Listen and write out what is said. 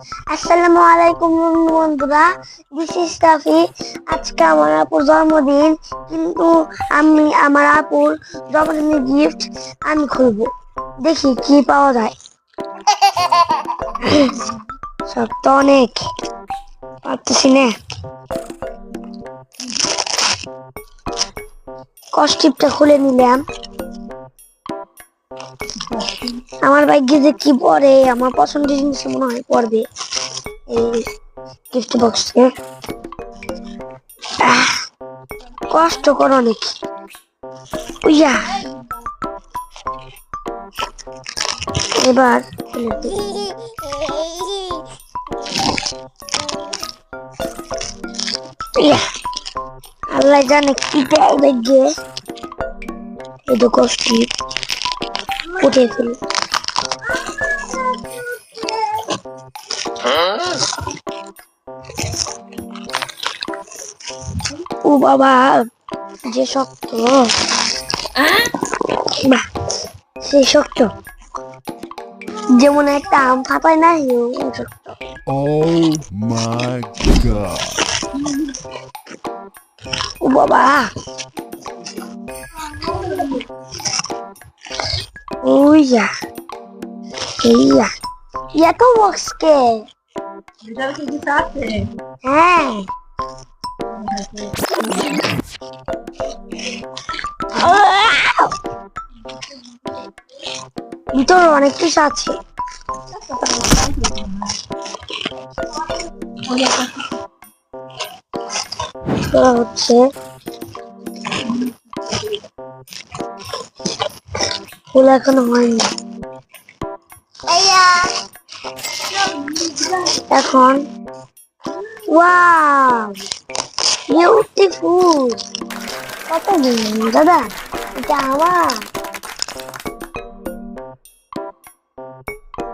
আসসালামু আলাইকুম বন্ধুরা, দিস ইজ রাফি। আজকে আমার আপুর জন্মদিন, কিন্তু আমি আমার আপুর জন্মদিনের গিফট আমি খুলবো। দেখি কি পাওয়া যায়। সব তো অনেক পারতেছি না। কস্টিপটা খুলে নিলাম। আমার ভাগ্যে যে কি পড়ে, আমার পছন্দের জিনিস মনে হয় পড়বে এই গিফট বক্স থেকে। কষ্ট করো নাকি উইয়া। এবার আল্লাহ জানে কি দেয় ভাগ্যে। এই তো কষ্টি উঠে ফেলি। ও বাবা, যে শক্ত, বাহ সে শক্ত, যেমন একটা আম ফাটায় না শক্ত। Oh my god. ও বাবা, ওইয়া এইয়া এত বক্স কে? হ্যাঁ, ভিতরে অনেক কিছু আছে। হচ্ছে ফুল এখনো হয়নি। এখন ওয়াও, বিউটিফুল। কত দাদা, এটা আমার।